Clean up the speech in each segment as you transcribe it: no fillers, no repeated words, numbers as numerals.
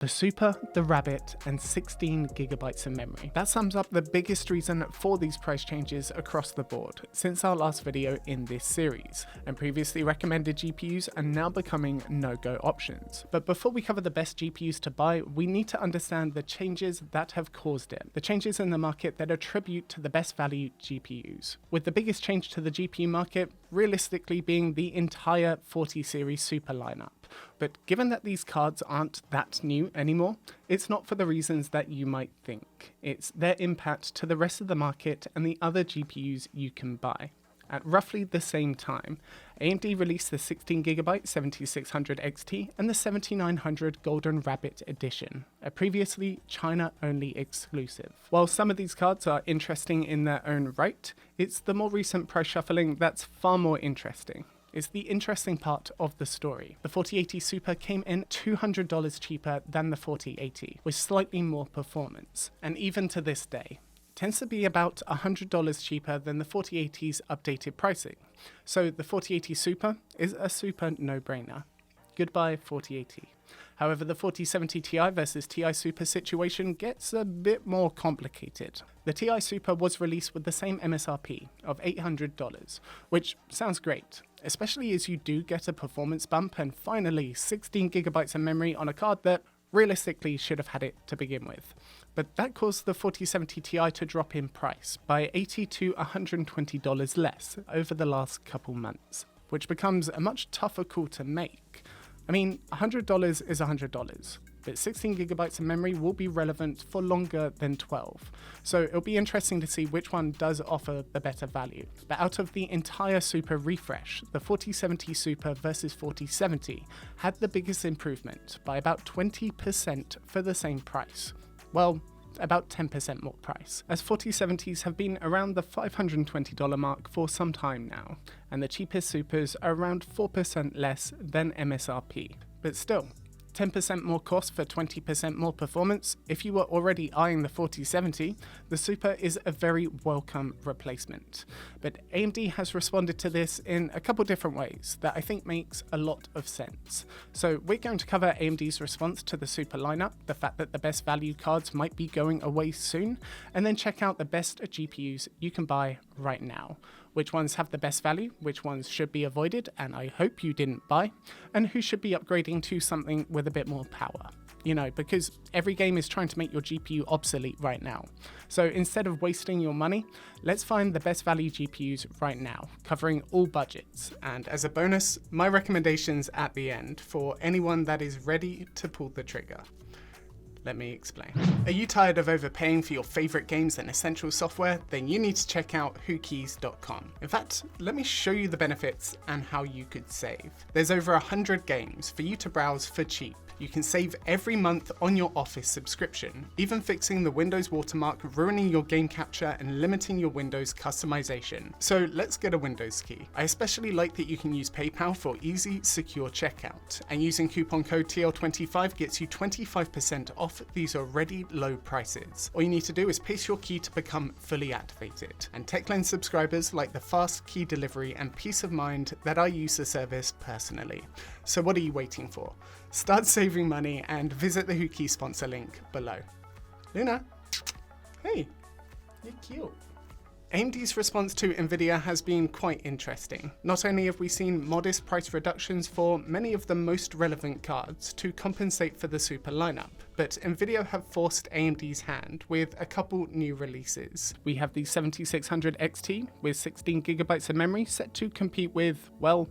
The Super, the Rabbit, and 16 gigabytes of memory. That sums up the biggest reason for these price changes across the board since our last video in this series, and previously recommended GPUs are now becoming no-go options. But before we cover the best GPUs to buy, we need to understand the changes that have caused it, the changes in the market that attribute to the best value GPUs. With the biggest change to the GPU market realistically being the entire 40 series Super lineup. But given that these cards aren't that new anymore, it's not for the reasons that you might think. It's their impact to the rest of the market and the other GPUs you can buy. At roughly the same time, AMD released the 16GB 7600 XT and the 7900 Golden Rabbit Edition, a previously China-only exclusive. While some of these cards are interesting in their own right, it's the more recent price shuffling that's far more interesting. It's the interesting part of the story. The 4080 Super came in $200 cheaper than the 4080, with slightly more performance, and even to this day, tends to be about $100 cheaper than the 4080's updated pricing. So the 4080 Super is a super no-brainer. Goodbye 4080. However, the 4070 Ti versus Ti Super situation gets a bit more complicated. The Ti Super was released with the same MSRP of $800, which sounds great, especially as you do get a performance bump and finally 16GB of memory on a card that realistically should have had it to begin with. But that caused the 4070 Ti to drop in price by $80 to $120 less over the last couple months, which becomes a much tougher call to make. I mean, $100 is $100, but 16GB of memory will be relevant for longer than 12. So it'll be interesting to see which one does offer the better value. But out of the entire Super refresh, the 4070 Super versus 4070 had the biggest improvement by about 20% for the same price. Well, about 10% more price, as 4070s have been around the $520 mark for some time now, and the cheapest Supers are around 4% less than MSRP. But still, 10% more cost for 20% more performance. If you were already eyeing the 4070, the Super is a very welcome replacement. But AMD has responded to this in a couple different ways that I think makes a lot of sense. So we're going to cover AMD's response to the Super lineup, the fact that the best value cards might be going away soon, and then check out the best GPUs you can buy right now. Which ones have the best value, which ones should be avoided, and I hope you didn't buy, and who should be upgrading to something with a bit more power. You know, because every game is trying to make your GPU obsolete right now. So instead of wasting your money, let's find the best value GPUs right now, covering all budgets. And as a bonus, my recommendations at the end for anyone that is ready to pull the trigger. Let me explain. Are you tired of overpaying for your favorite games and essential software? Then you need to check out whokeys.com. In fact, let me show you the benefits and how you could save. There's over 100 games for you to browse for cheap. You can save every month on your Office subscription, even fixing the Windows watermark, ruining your game capture, and limiting your Windows customization. So let's get a Windows key. I especially like that you can use PayPal for easy, secure checkout, and using coupon code TL25 gets you 25% off these already low prices. All you need to do is paste your key to become fully activated. And TechLens subscribers like the fast key delivery and peace of mind that I use the service personally. So what are you waiting for? Start saving money and visit the WhoKey sponsor link below. Luna, hey, you're cute. AMD's response to Nvidia has been quite interesting. Not only have we seen modest price reductions for many of the most relevant cards to compensate for the Super lineup, but Nvidia have forced AMD's hand with a couple new releases. We have the 7600 XT with 16GB of memory set to compete with, well,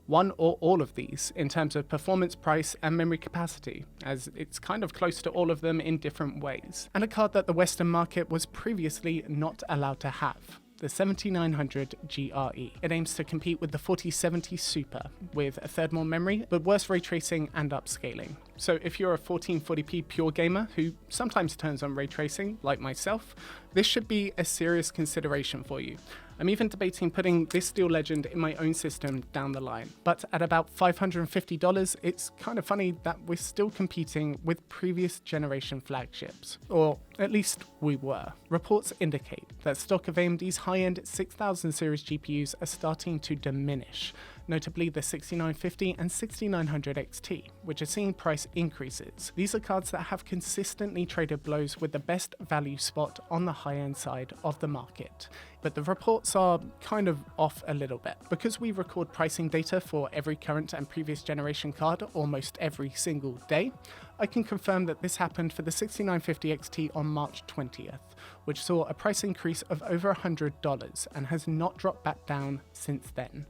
one or all of these in terms of performance, price, and memory capacity, as it's kind of close to all of them in different ways. And a card that the Western market was previously not allowed to have, the 7900 GRE. It aims to compete with the 4070 Super with a third more memory, but worse ray tracing and upscaling. So if you're a 1440p pure gamer who sometimes turns on ray tracing, like myself, this should be a serious consideration for you. I'm even debating putting this Steel Legend in my own system down the line. But at about $550, it's kind of funny that we're still competing with previous generation flagships. Or at least we were. Reports indicate that stock of AMD's high-end 6000 series GPUs are starting to diminish, notably the 6950 and 6900 XT, which are seeing price increases. These are cards that have consistently traded blows with the best value spot on the high-end side of the market. But the reports are kind of off a little bit. Because we record pricing data for every current and previous generation card almost every single day, I can confirm that this happened for the 6950 XT on March 20th, which saw a price increase of over $100 and has not dropped back down since then.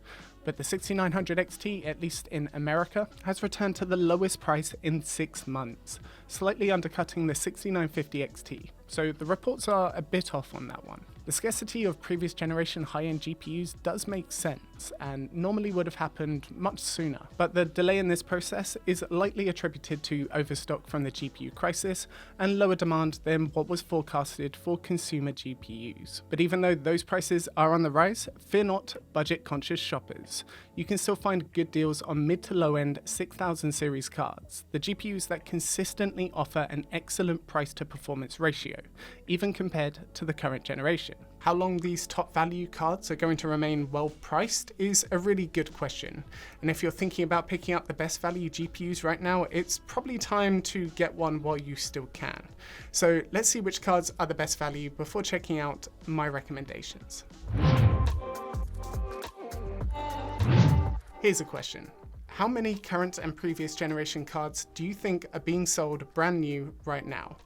But the 6900 XT, at least in America, has returned to the lowest price in 6 months, slightly undercutting the 6950 XT, so the reports are a bit off on that one. The scarcity of previous generation high-end GPUs does make sense, and normally would have happened much sooner, but the delay in this process is likely attributed to overstock from the GPU crisis and lower demand than what was forecasted for consumer GPUs. But even though those prices are on the rise, fear not, budget-conscious shoppers. You can still find good deals on mid to low-end 6000 series cards, the GPUs that consistently offer an excellent price-to-performance ratio, even compared to the current generation. How long these top value cards are going to remain well priced is a really good question. And if you're thinking about picking up the best value GPUs right now, it's probably time to get one while you still can. So let's see which cards are the best value before checking out my recommendations. Here's a question. How many current and previous generation cards do you think are being sold brand new right now?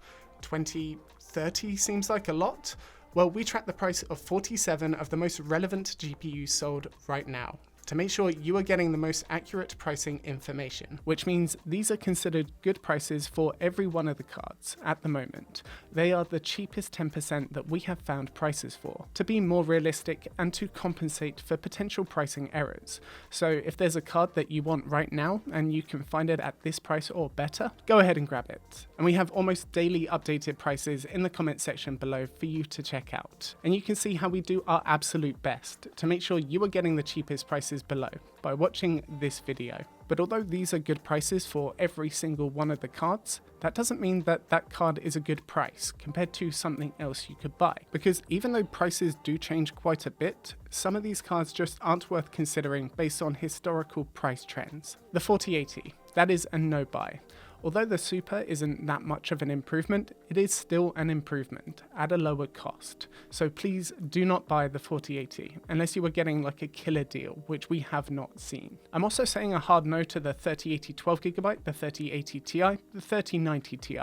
20, 30 seems like a lot? Well, we track the price of 47 of the most relevant GPUs sold right now, to make sure you are getting the most accurate pricing information, which means these are considered good prices for every one of the cards at the moment. They are the cheapest 10% that we have found prices for, to be more realistic and to compensate for potential pricing errors. So if there's a card that you want right now and you can find it at this price or better, go ahead and grab it. And we have almost daily updated prices in the comment section below for you to check out. And you can see how we do our absolute best to make sure you are getting the cheapest prices below by watching this video. But although these are good prices for every single one of the cards, that doesn't mean that that card is a good price compared to something else you could buy. Because even though prices do change quite a bit, some of these cards just aren't worth considering based on historical price trends. The 4080, that is a no buy. Although the Super isn't that much of an improvement, it is still an improvement at a lower cost. So please do not buy the 4080 unless you were getting like a killer deal, which we have not seen. I'm also saying a hard no to the 3080 12GB, the 3080 Ti, the 3090 Ti,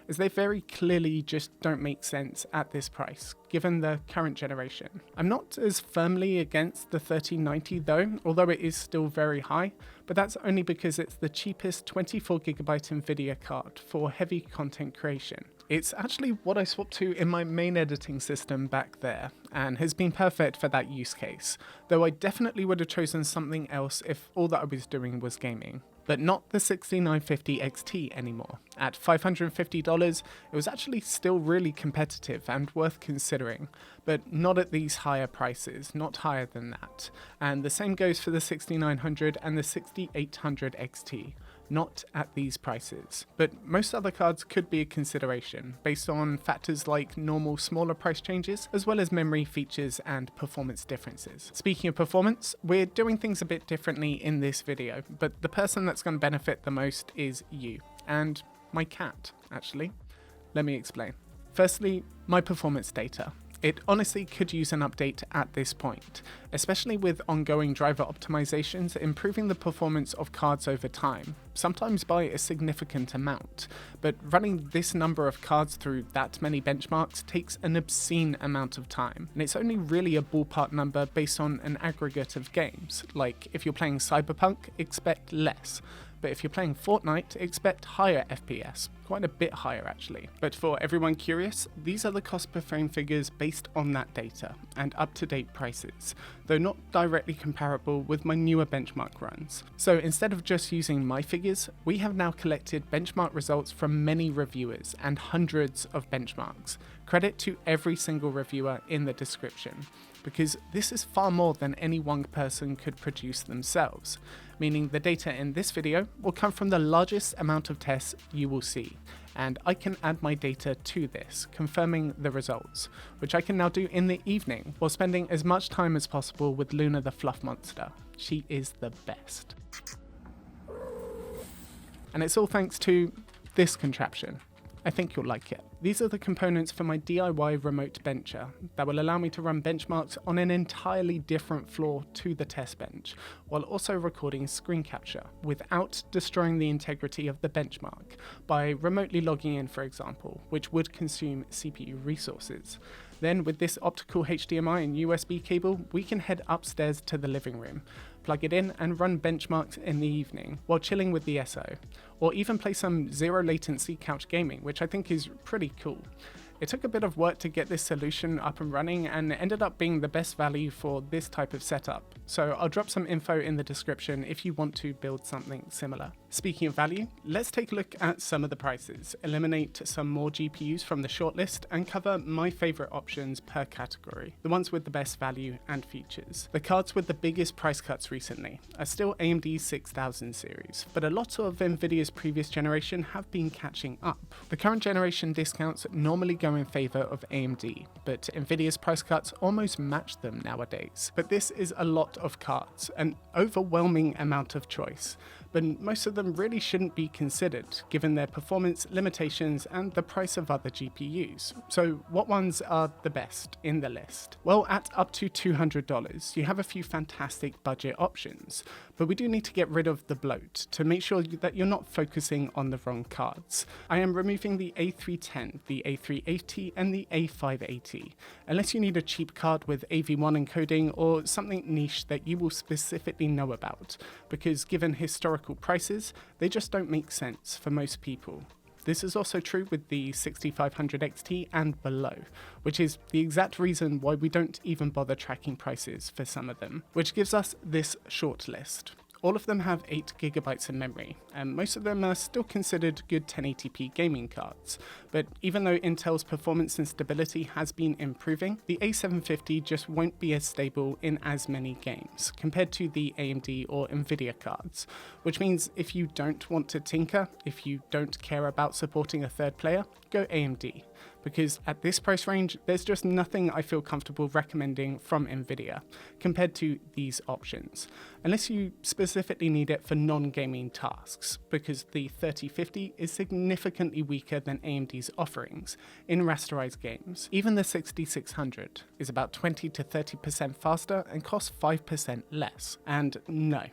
as they very clearly just don't make sense at this price, given the current generation. I'm not as firmly against the 3090 though, although it is still very high, but that's only because it's the cheapest 24GB Nvidia card for heavy content creation. It's actually what I swapped to in my main editing system back there, and has been perfect for that use case, though I definitely would have chosen something else if all that I was doing was gaming. But not the 6950 XT anymore. At $550, it was actually still really competitive and worth considering, but not at these higher prices, not higher than that. And the same goes for the 6900 and the 6800 XT. Not at these prices. But most other cards could be a consideration, based on factors like normal smaller price changes, as well as memory features and performance differences. Speaking of performance, we're doing things a bit differently in this video, but the person that's going to benefit the most is you, and my cat, actually. Let me explain. Firstly, my performance data. It honestly could use an update at this point, especially with ongoing driver optimizations improving the performance of cards over time, sometimes by a significant amount. But running this number of cards through that many benchmarks takes an obscene amount of time, and it's only really a ballpark number based on an aggregate of games. Like, if you're playing Cyberpunk, expect less. But if you're playing Fortnite, expect higher FPS, quite a bit higher actually. But for everyone curious, these are the cost per frame figures based on that data, and up-to-date prices, though not directly comparable with my newer benchmark runs. So instead of just using my figures, we have now collected benchmark results from many reviewers and hundreds of benchmarks. Credit to every single reviewer in the description, because this is far more than any one person could produce themselves, meaning the data in this video will come from the largest amount of tests you will see, and I can add my data to this, confirming the results, which I can now do in the evening while spending as much time as possible with Luna the Fluff Monster. She is the best. And it's all thanks to this contraption. I think you'll like it. These are the components for my DIY remote bencher that will allow me to run benchmarks on an entirely different floor to the test bench, while also recording screen capture without destroying the integrity of the benchmark by remotely logging in, for example, which would consume CPU resources. Then with this optical HDMI and USB cable, we can head upstairs to the living room, plug it in and run benchmarks in the evening while chilling with the SO, or even play some zero latency couch gaming, which I think is pretty cool. It took a bit of work to get this solution up and running and ended up being the best value for this type of setup, so I'll drop some info in the description if you want to build something similar. Speaking of value, let's take a look at some of the prices, eliminate some more GPUs from the shortlist, and cover my favourite options per category, the ones with the best value and features. The cards with the biggest price cuts recently are still AMD's 6000 series, but a lot of Nvidia's previous generation have been catching up. The current generation discounts normally go in favour of AMD, but Nvidia's price cuts almost match them nowadays. But this is a lot of cards, an overwhelming amount of choice, but most of them really shouldn't be considered given their performance limitations and the price of other GPUs. So what ones are the best in the list? Well, at up to $200, you have a few fantastic budget options, but we do need to get rid of the bloat to make sure that you're not focusing on the wrong cards. I am removing the A310, the A380 and the A580, unless you need a cheap card with AV1 encoding or something niche that you will specifically know about, because given historical prices, they just don't make sense for most people. This is also true with the 6500 XT and below, which is the exact reason why we don't even bother tracking prices for some of them, which gives us this short list. All of them have 8GB of memory, and most of them are still considered good 1080p gaming cards. But even though Intel's performance and stability has been improving, the A750 just won't be as stable in as many games compared to the AMD or Nvidia cards, which means if you don't want to tinker, if you don't care about supporting a third player, go AMD. Because at this price range, there's just nothing I feel comfortable recommending from Nvidia compared to these options, unless you specifically need it for non-gaming tasks, because the 3050 is significantly weaker than AMD's offerings in rasterized games. Even the 6600 is about 20 to 30% faster and costs 5% less. And no,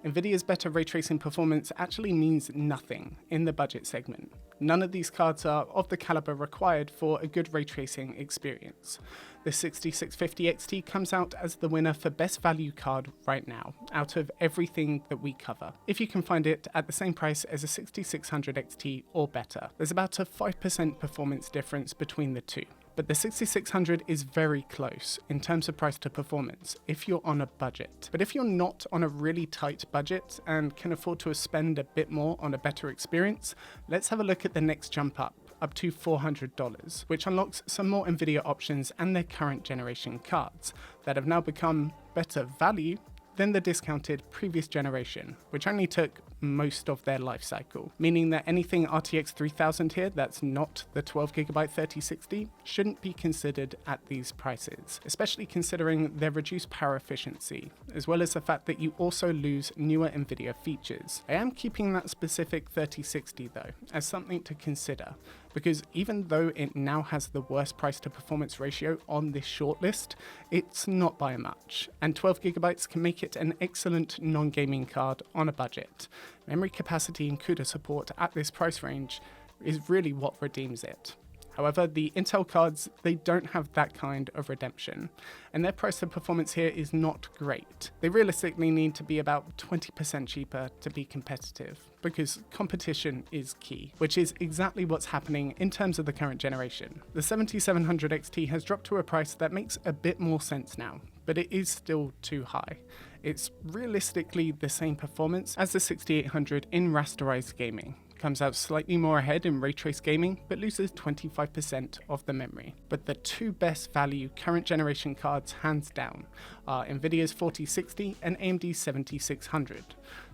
Nvidia's better ray tracing performance actually means nothing in the budget segment. None of these cards are of the caliber required for a good ray tracing experience. The 6650 XT comes out as the winner for best value card right now, out of everything that we cover. If you can find it at the same price as a 6600 XT or better, there's about a 5% performance difference between the two. But the 6600 is very close in terms of price to performance if you're on a budget. But if you're not on a really tight budget and can afford to spend a bit more on a better experience, let's have a look at the next jump up to $400, which unlocks some more Nvidia options and their current generation cards that have now become better value than the discounted previous generation, which only took most of their life cycle, meaning that anything RTX 3000 here that's not the 12GB 3060 shouldn't be considered at these prices, especially considering their reduced power efficiency, as well as the fact that you also lose newer Nvidia features. I am keeping that specific 3060 though, as something to consider, because even though it now has the worst price to performance ratio on this shortlist, it's not by much, and 12GB can make it an excellent non-gaming card on a budget. Memory capacity and CUDA support at this price range is really what redeems it. However, the Intel cards, they don't have that kind of redemption, and their price to performance here is not great. They realistically need to be about 20% cheaper to be competitive, because competition is key, which is exactly what's happening in terms of the current generation. The 7700 XT has dropped to a price that makes a bit more sense now, but it is still too high. It's realistically the same performance as the 6800 in rasterized gaming. Comes out slightly more ahead in ray trace gaming, but loses 25% of the memory. But the two best value current generation cards hands down are Nvidia's 4060 and AMD's 7600.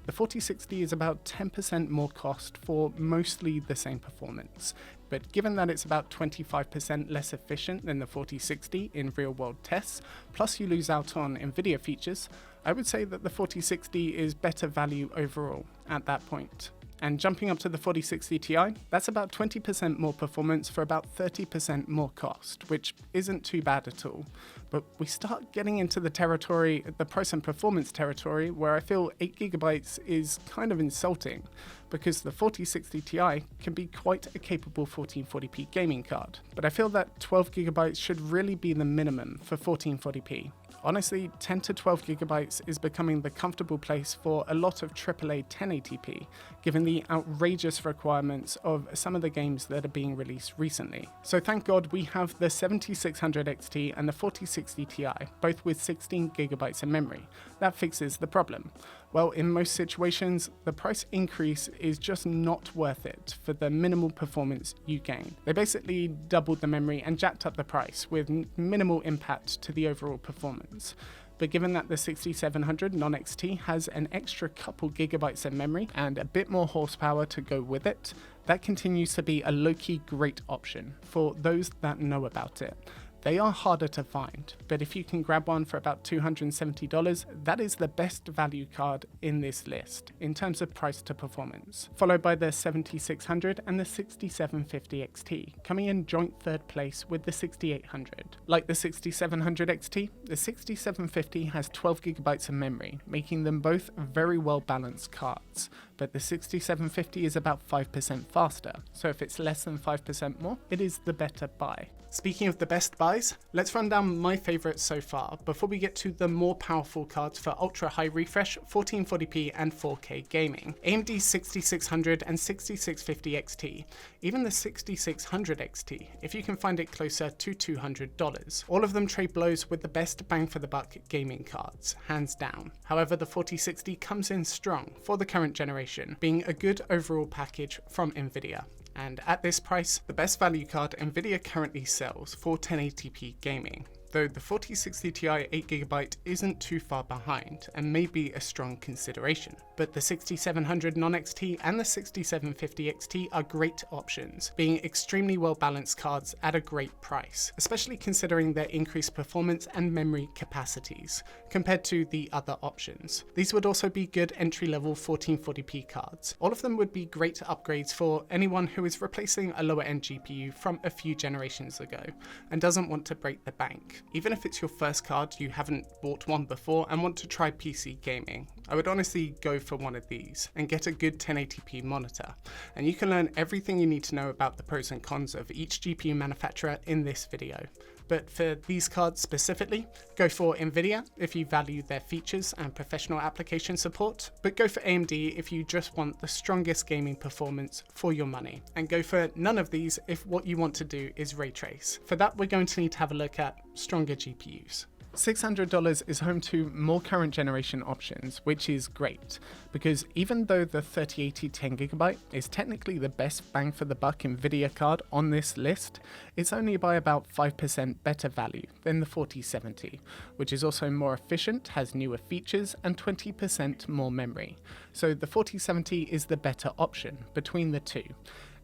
The 4060 is about 10% more cost for mostly the same performance, but given that it's about 25% less efficient than the 4060 in real-world tests, plus you lose out on Nvidia features, I would say that the 4060 is better value overall at that point. And jumping up to the 4060 Ti, that's about 20% more performance for about 30% more cost, which isn't too bad at all. But we start getting into the territory, the price and performance territory, where I feel 8GB is kind of insulting, because the 4060 Ti can be quite a capable 1440p gaming card. But I feel that 12GB should really be the minimum for 1440p. Honestly, 10 to 12GB is becoming the comfortable place for a lot of AAA 1080p, given the outrageous requirements of some of the games that are being released recently. So thank God we have the 7600 XT and the 4060 Ti, both with 16GB of memory. That fixes the problem. Well, in most situations, the price increase is just not worth it for the minimal performance you gain. They basically doubled the memory and jacked up the price with minimal impact to the overall performance. But given that the 6700 non-XT has an extra couple gigabytes of memory and a bit more horsepower to go with it, that continues to be a low-key great option for those that know about it. They are harder to find, but if you can grab one for about $270, that is the best value card in this list in terms of price to performance, followed by the 7600 and the 6750 XT, coming in joint third place with the 6800. Like the 6700 XT, the 6750 has 12GB of memory, making them both very well balanced cards, but the 6750 is about 5% faster, so if it's less than 5% more, it is the better buy. Speaking of the best buys, let's run down my favourites so far before we get to the more powerful cards for ultra high refresh, 1440p and 4K gaming. AMD's 6600 and 6650 XT, even the 6600 XT, if you can find it closer to $200. All of them trade blows with the best bang for the buck gaming cards, hands down. However, the 4060 comes in strong for the current generation, being a good overall package from Nvidia. And at this price, the best value card Nvidia currently sells for 1080p gaming, though the 4060 Ti 8GB isn't too far behind and may be a strong consideration. But the 6700 non-XT and the 6750 XT are great options, being extremely well balanced cards at a great price, especially considering their increased performance and memory capacities compared to the other options. These would also be good entry-level 1440p cards. All of them would be great upgrades for anyone who is replacing a lower-end GPU from a few generations ago and doesn't want to break the bank. Even if it's your first card, you haven't bought one before and want to try PC gaming, I would honestly go for one of these and get a good 1080p monitor. And you can learn everything you need to know about the pros and cons of each GPU manufacturer in this video. But for these cards specifically, go for Nvidia if you value their features and professional application support, but go for AMD if you just want the strongest gaming performance for your money. And go for none of these if what you want to do is ray trace. For that, we're going to need to have a look at stronger GPUs. $600 is home to more current generation options, which is great, because even though the 3080 10GB is technically the best bang for the buck Nvidia card on this list, it's only by about 5% better value than the 4070, which is also more efficient, has newer features, and 20% more memory. So the 4070 is the better option between the two.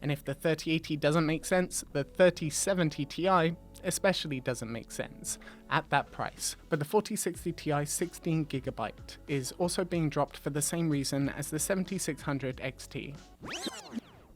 And if the 3080 doesn't make sense, the 3070 Ti especially doesn't make sense at that price. But the 4060 Ti 16GB is also being dropped for the same reason as the 7600 XT.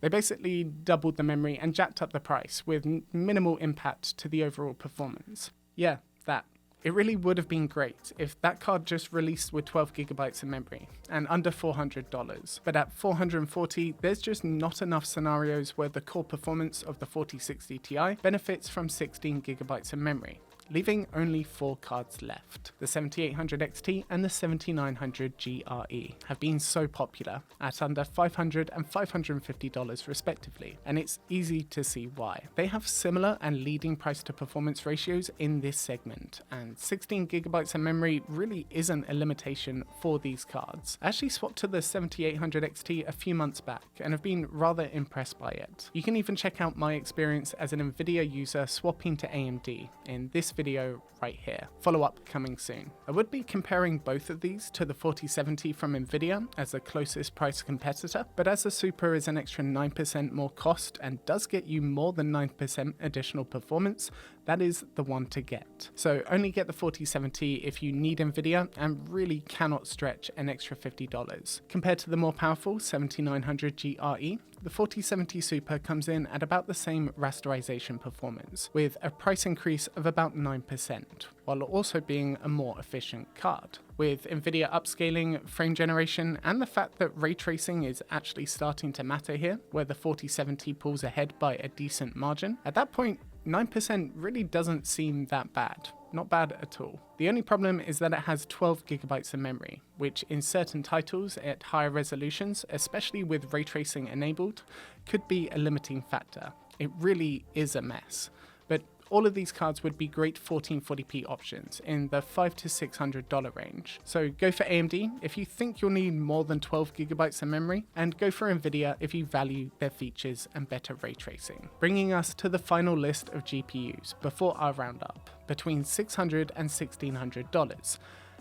They basically doubled the memory and jacked up the price with minimal impact to the overall performance. Yeah, that. It really would have been great if that card just released with 12GB of memory and under $400, but at $440, there's just not enough scenarios where the core performance of the 4060 Ti benefits from 16GB of memory, leaving only 4 cards left. The 7800 XT and the 7900 GRE have been so popular at under $500 and $550 respectively, and it's easy to see why. They have similar and leading price to performance ratios in this segment, and 16GB of memory really isn't a limitation for these cards. I actually swapped to the 7800 XT a few months back and have been rather impressed by it. You can even check out my experience as an Nvidia user swapping to AMD in this video right here. Follow-up coming soon. I would be comparing both of these to the 4070 from Nvidia as the closest price competitor, but as the Super is an extra 9% more cost and does get you more than 9% additional performance, that is the one to get. So only get the 4070 if you need Nvidia and really cannot stretch an extra $50. Compared to the more powerful 7900 GRE, the 4070 Super comes in at about the same rasterization performance, with a price increase of about 9%, while also being a more efficient card. With Nvidia upscaling, frame generation, and the fact that ray tracing is actually starting to matter here, where the 4070 pulls ahead by a decent margin, at that point 9% really doesn't seem that bad. Not bad at all. The only problem is that it has 12 gigabytes of memory, which in certain titles at higher resolutions, especially with ray tracing enabled, could be a limiting factor. It really is a mess. But all of these cards would be great 1440p options in the $500 to $600 range. So go for AMD if you think you'll need more than 12 gigabytes of memory, and go for Nvidia if you value their features and better ray tracing. Bringing us to the final list of GPUs before our roundup, between $600 and $1,600.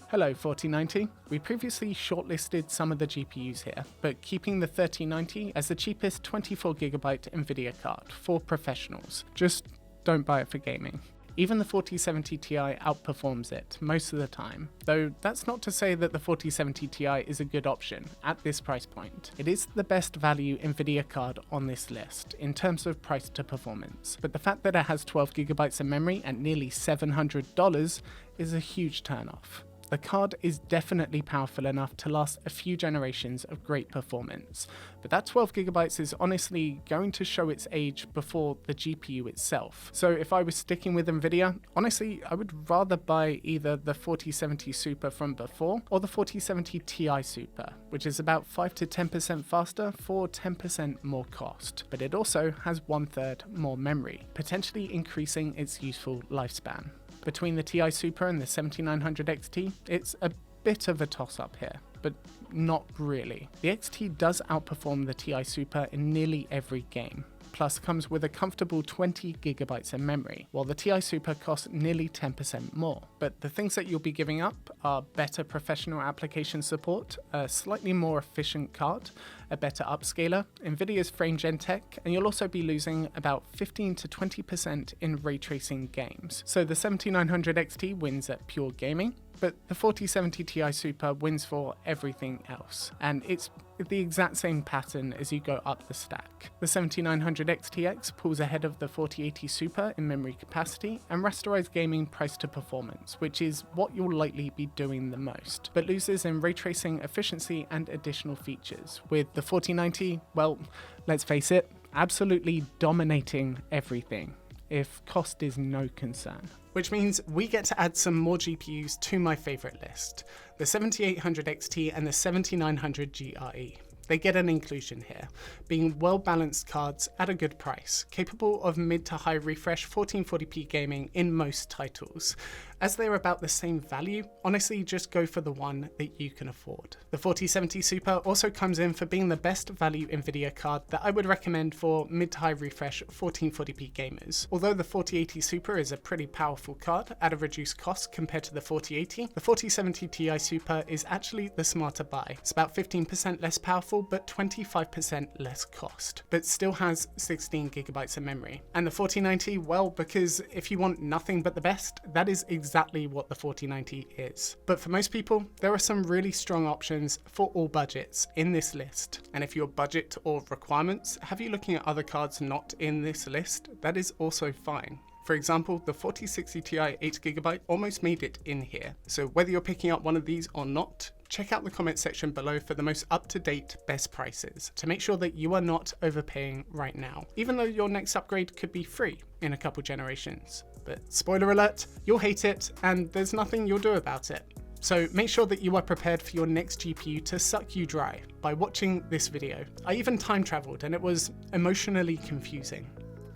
Hello 4090, we previously shortlisted some of the GPUs here, but keeping the 3090 as the cheapest 24GB Nvidia card for professionals. Just don't buy it for gaming. Even the 4070 Ti outperforms it most of the time, though that's not to say that the 4070 Ti is a good option at this price point. It is the best value Nvidia card on this list in terms of price to performance, but the fact that it has 12GB of memory at nearly $700 is a huge turnoff. The card is definitely powerful enough to last a few generations of great performance, but that 12GB is honestly going to show its age before the GPU itself. So if I was sticking with Nvidia, honestly I would rather buy either the 4070 Super from before or the 4070 Ti Super, which is about 5 to 10% faster for 10% more cost, but it also has 1/3 more memory, potentially increasing its useful lifespan. Between the Ti Super and the 7900 XT, it's a bit of a toss-up here, but not really. The XT does outperform the Ti Super in nearly every game, plus comes with a comfortable 20GB of memory, while the Ti Super costs nearly 10% more. But the things that you'll be giving up are better professional application support, a slightly more efficient card, a better upscaler, Nvidia's frame gen tech, and you'll also be losing about 15 to 20% in ray tracing games. So the 7900 XT wins at pure gaming, but the 4070 Ti Super wins for everything else, and it's the exact same pattern as you go up the stack. The 7900 XTX pulls ahead of the 4080 Super in memory capacity and rasterized gaming price to performance, which is what you'll likely be doing the most, but loses in ray tracing efficiency and additional features, with the 4090, well, let's face it, absolutely dominating everything, if cost is no concern. Which means we get to add some more GPUs to my favorite list, the 7800 XT and the 7900 GRE. They get an inclusion here, being well-balanced cards at a good price, capable of mid to high refresh 1440p gaming in most titles. As they're about the same value, honestly just go for the one that you can afford. The 4070 Super also comes in for being the best value Nvidia card that I would recommend for mid to high refresh 1440p gamers. Although the 4080 Super is a pretty powerful card at a reduced cost compared to the 4080, the 4070 Ti Super is actually the smarter buy. It's about 15% less powerful, but 25% less cost, but still has 16GB of memory. And the 4090, well, because if you want nothing but the best, that is exactly what the 4090 is. But for most people, there are some really strong options for all budgets in this list. And if your budget or requirements have you looking at other cards not in this list, that is also fine. For example, the 4060 Ti 8GB almost made it in here. So whether you're picking up one of these or not, check out the comment section below for the most up-to-date best prices to make sure that you are not overpaying right now, even though your next upgrade could be free in a couple generations. But spoiler alert, you'll hate it and there's nothing you'll do about it. So make sure that you are prepared for your next GPU to suck you dry by watching this video. I even time traveled and it was emotionally confusing.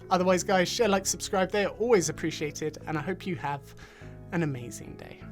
Otherwise guys, share, like, subscribe, they are always appreciated, and I hope you have an amazing day.